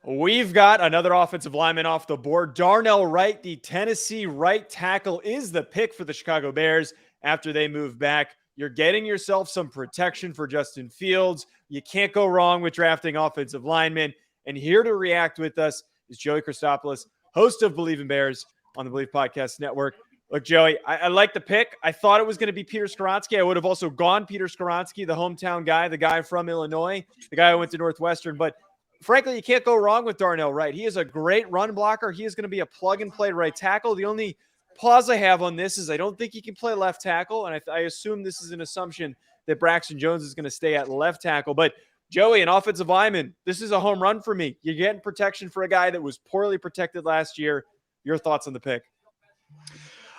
We've got another offensive lineman off the board. Darnell Wright, the Tennessee right tackle, is the pick for the Chicago Bears after they move back. You're getting yourself some protection for Justin Fields. You can't go wrong with drafting offensive linemen. And here to react with us is Joey Christopoulos, host of Believe in Bears on the Believe Podcast Network. Look, Joey, I like the pick. I thought it was going to be Peter Skoronski. I would have also gone Peter Skoronski, the hometown guy, the guy from Illinois, the guy who went to Northwestern. But frankly, you can't go wrong with Darnell Wright. He is a great run blocker. He is going to be a plug-and-play right tackle. The only pause I have on this is I don't think he can play left tackle, and I assume this is an assumption that Braxton Jones is going to stay at left tackle. But, Joey, an offensive lineman, this is a home run for me. You're getting protection for a guy that was poorly protected last year. Your thoughts on the pick?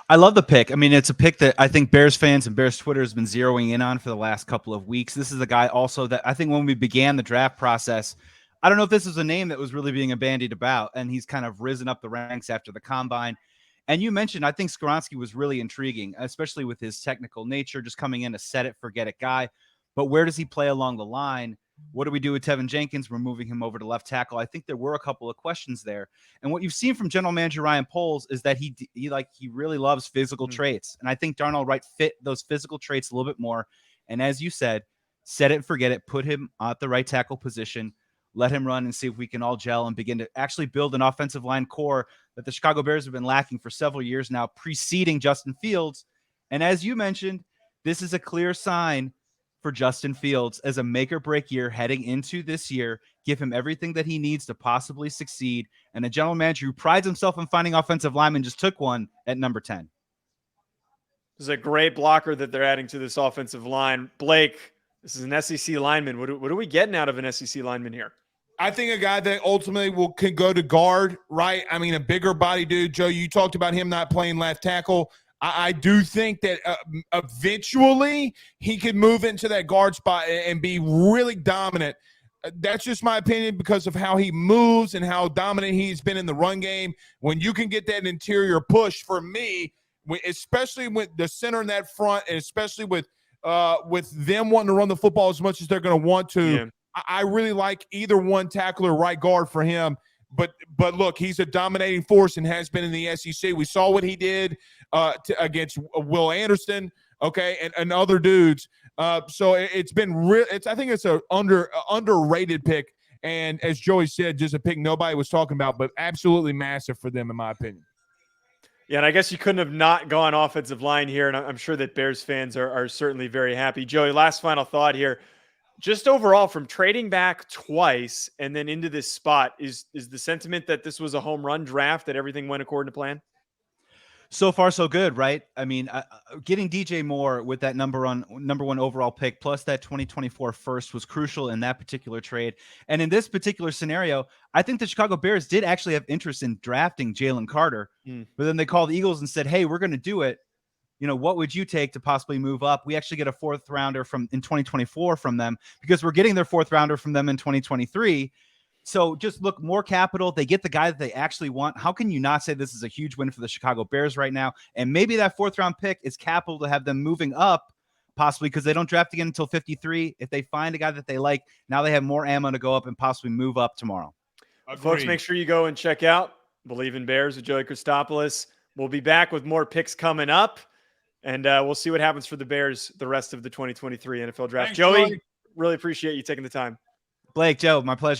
I love the pick. I mean, it's a pick that I think Bears fans and Bears Twitter has been zeroing in on for the last couple of weeks. This is a guy also that I think when we began the draft process, I don't know if this was a name that was really being bandied about, and he's kind of risen up the ranks after the combine. And you mentioned, I think Skoronski was really intriguing, especially with his technical nature, just coming in a set it, forget it guy. But where does he play along the line? What do we do with Tevin Jenkins? We're moving him over to left tackle. I think there were a couple of questions there. And what you've seen from general manager Ryan Poles is that he really loves physical traits. And I think Darnell Wright fit those physical traits a little bit more. And as you said, set it, forget it, put him at the right tackle position, let him run and see if we can all gel and begin to actually build an offensive line core that the Chicago Bears have been lacking for several years now, preceding Justin Fields. And as you mentioned, this is a clear sign for Justin Fields as a make or break year heading into this year. Give him everything that he needs to possibly succeed. And a general manager who prides himself on finding offensive linemen just took one at number 10. This is a great blocker that they're adding to this offensive line. Blake, this is an SEC lineman. What are we getting out of an SEC lineman here? I think a guy that ultimately can go to guard, right? I mean, a bigger body dude. Joe, you talked about him not playing left tackle. I do think that eventually he could move into that guard spot and be really dominant. That's just my opinion because of how he moves and how dominant he's been in the run game. When you can get that interior push, for me, especially with the center in that front, and especially with them wanting to run the football as much as they're going to want to, yeah. I really like either one tackle or right guard for him. But look, he's a dominating force and has been in the SEC. We saw what he did against Will Anderson, okay, and other dudes. So it's been real. I think it's a underrated pick, and as Joey said, just a pick nobody was talking about, but absolutely massive for them in my opinion. Yeah, and I guess you couldn't have not gone offensive line here, and I'm sure that Bears fans are certainly very happy. Joey, last final thought here. Just overall, from trading back twice and then into this spot, is the sentiment that this was a home run draft, that everything went according to plan? So far, so good, right? I mean, getting DJ Moore with that number one overall pick, plus that 2024 first, was crucial in that particular trade. And in this particular scenario, I think the Chicago Bears did actually have interest in drafting Jalen Carter, but then they called the Eagles and said, hey, we're going to do it. You know, what would you take to possibly move up? We actually get a fourth rounder in 2024 from them, because we're getting their fourth rounder from them in 2023. So just look, more capital. They get the guy that they actually want. How can you not say this is a huge win for the Chicago Bears right now? And maybe that fourth round pick is capital to have them moving up, possibly because they don't draft again until 53. If they find a guy that they like, now they have more ammo to go up and possibly move up tomorrow. Folks, make sure you go and check out Believe in Bears with Joey Christopoulos. We'll be back with more picks coming up. And we'll see what happens for the Bears the rest of the 2023 NFL draft. Thanks, Joey, really appreciate you taking the time. Blake, Joe, my pleasure.